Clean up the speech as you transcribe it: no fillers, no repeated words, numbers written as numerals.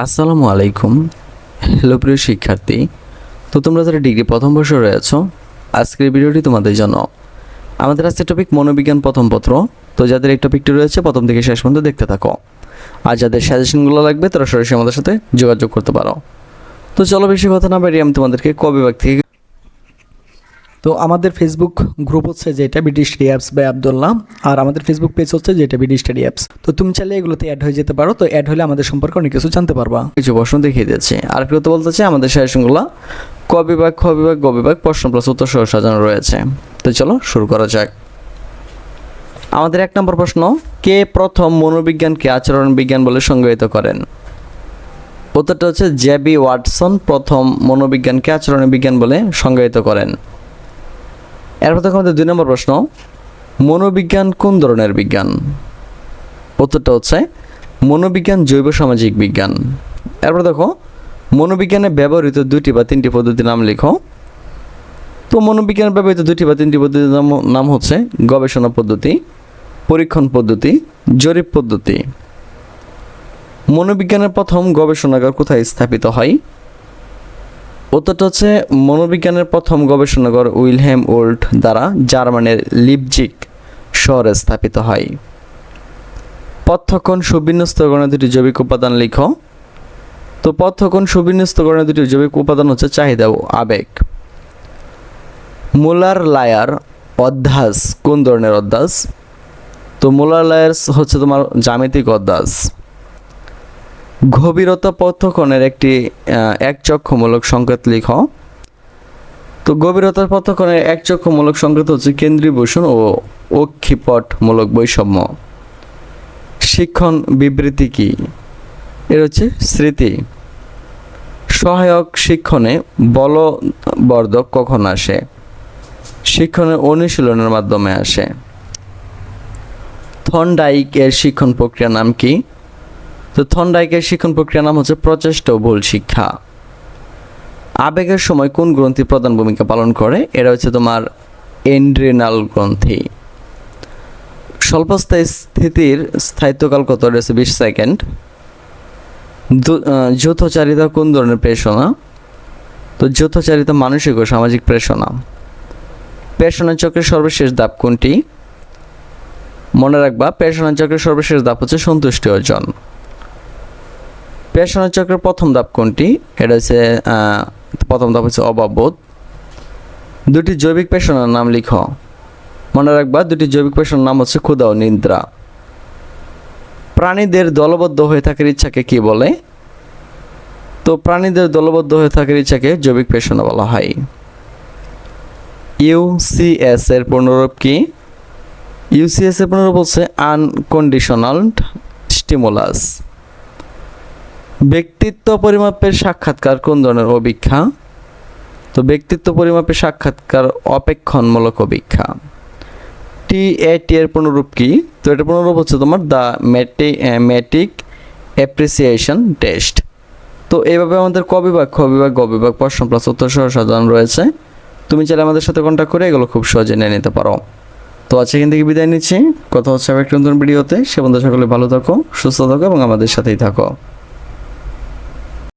আসসালামু আলাইকুম। হ্যালো প্রিয় শিক্ষার্থী, তো তোমরা যারা ডিগ্রি প্রথম বর্ষে রয়েছো, আজকের ভিডিওটি তোমাদের জন্য। আমাদের আজকের টপিক মনোবিজ্ঞান প্রথম পত্র। তো যাদের এই টপিকটি রয়েছে প্রথম থেকে শেষ পর্যন্ত দেখতে থাকো, আর যাদের সাজেশনগুলো লাগবে তারা সরাসরি আমাদের সাথে যোগাযোগ করতে পারো। তো চলো বেশি কথা না বাড়িয়ে আমি তোমাদেরকে বিভাগ থেকে। তো আমাদের ফেসবুক গ্রুপ হচ্ছে যেটা BD study apps by Abdullah, আর আমাদের ফেসবুক পেজ হচ্ছে যেটা বিডি স্টাডি অ্যাপস। তো তুমি চাইলে এগুলোতে অ্যাড হয়ে যেতে পারো। তো অ্যাড হলে আমাদের সম্পর্কে অনেক কিছু জানতে পারবা। কিছু প্রশ্ন দেখিয়ে দিচ্ছি। আর একটু কথা বলতে চাই, আমাদের সাজেশনগুলো ক বিভাগ, খ বিভাগ, গ বিভাগ প্রশ্ন প্লাস উত্তর সহ সাজানো রয়েছে। তো চলো শুরু করা যাক। আমাদের 1 নম্বর প্রশ্ন, কে প্রথম মনোবিজ্ঞানকে আচরণ বিজ্ঞান বলে সংজ্ঞায়িত করেন? উত্তরটা হচ্ছে জেবি ওয়াটসন প্রথম মনোবিজ্ঞানকে আচরণ বিজ্ঞান বলে সংজ্ঞায়িত করেন। এরপর দেখো আমাদের 2 নম্বর প্রশ্ন, মনোবিজ্ঞান কোন ধরনের বিজ্ঞান? উত্তরটা হচ্ছে মনোবিজ্ঞান জৈব সামাজিক বিজ্ঞান। এরপর দেখো মনোবিজ্ঞানে ব্যবহৃত 2টি বা 3টি পদ্ধতির নাম লিখো। তো মনোবিজ্ঞানে ব্যবহৃত 2টি বা 3টি পদ্ধতির নাম হচ্ছে গবেষণা পদ্ধতি, পরীক্ষণ পদ্ধতি, জরিপ পদ্ধতি। মনোবিজ্ঞানের প্রথম গবেষণাগার কোথায় স্থাপিত হয়? উত্তরটা হচ্ছে মনোবিজ্ঞানের প্রথম গবেষণাগার উইলহেম ওল্ট দ্বারা জার্মানির লিপজিগ শহরে স্থাপিত হয়। পথ্যক্ষণ সুবিন্যস্তকরণের 2টি জৈবিক উপাদান লিখো। তো পথ্যক্ষণ সুবিন্যস্তকরণের 2টি জৈবিক উপাদান হচ্ছে চাহিদা ও আবেগ। মুলার লায়ার অধ্যাস কোন ধরনের অধ্যাস? তো মুলার লায়ার হচ্ছে তোমার জ্যামিতিক অধ্যাস। গভীরতা পথ্যক্ষণের একটি একচক্ষুমূলক সংকেত লিখো। তো গভীরতার পথ্যক্ষণের একচক্ষুমূলক সংকেত হচ্ছে কেন্দ্রীভূষণ ও অক্ষিপটমূলক বৈষম্য। শিক্ষণ বিবৃতি কি? এর হচ্ছে স্মৃতি। সহায়ক শিক্ষণে বলবর্ধক কখন আসে? শিক্ষণের অনুশীলনের মাধ্যমে আসে। থর্নডাইকের শিক্ষণ প্রক্রিয়ার নাম কি? তো থর্নডাইকের শিক্ষণ প্রক্রিয়ার নাম হচ্ছে প্রচেষ্টা ও ভুল শিক্ষা। আবেগের সময় কোন গ্রন্থি প্রধান ভূমিকা পালন করে? এরা হচ্ছে তোমার এন্ড্রিনাল গ্রন্থি। স্বল্পস্থায়ী স্থিতির স্থায়িত্বকাল কত? রয়েছে 20 সেকেন্ড। যৌথচারিতা কোন ধরনের প্রেষণা? তো যৌথচারিতা মানসিক ও সামাজিক প্রেষণা। প্রেষণা চক্রের সর্বশেষ ধাপ কোনটি? মনে রাখবা, প্রেষণা চক্রের সর্বশেষ ধাপ হচ্ছে সন্তুষ্টি অর্জন। প্রেষণা চক্রের প্রথম ধাপ কোনটি? এটা হচ্ছে প্রথম ধাপ হচ্ছে অভাববোধ। 2টি জৈবিক প্রেষণার নাম লিখো। মনে রাখবা, 2টি জৈবিক প্রেষণার নাম হচ্ছে ক্ষুধা ও নিদ্রা। প্রাণীদের দলবদ্ধ হয়ে থাকার ইচ্ছাকে কি বলে? তো প্রাণীদের দলবদ্ধ হয়ে থাকার ইচ্ছাকে জৈবিক প্রেষণা বলা হয়। ইউসিএস এর পূর্ণরূপ কি? ইউসিএস এর পূর্ণরূপ হচ্ছে আনকন্ডিশনাল স্টিমুলাস। ব্যক্তিত্ব পরিমাপের সাক্ষাৎকার কোন ধরনের অভিক্ষা? তো ব্যক্তিত্ব পরিমাপের সাক্ষাৎকার অপেক্ষণমূলক অভিক্ষা। টিএটি এর পূর্ণরূপ কি? তো এটা পূর্ণরূপ হচ্ছে তোমার দ্য ম্যাটিক অ্যাপ্রিসিয়েশন টেস্ট। তো এইভাবে আমাদের ক বিভাগ, খ বিভাগ, গ বিভাগ প্রশ্ন প্লাস উত্তর সহ সাজানো রয়েছে। তুমি চাইলে আমাদের সাথে কন্ট্যাক্ট করে এগুলো খুব সহজে নিয়ে নিতে পারো। তো আজকে এখান থেকে বিদায় নিচ্ছি। কথা হচ্ছে আবার একটা নতুন ভিডিওতে। সে বন্ধু সকলে ভালো থাকো, সুস্থ থাকো এবং আমাদের সাথেই থাকো।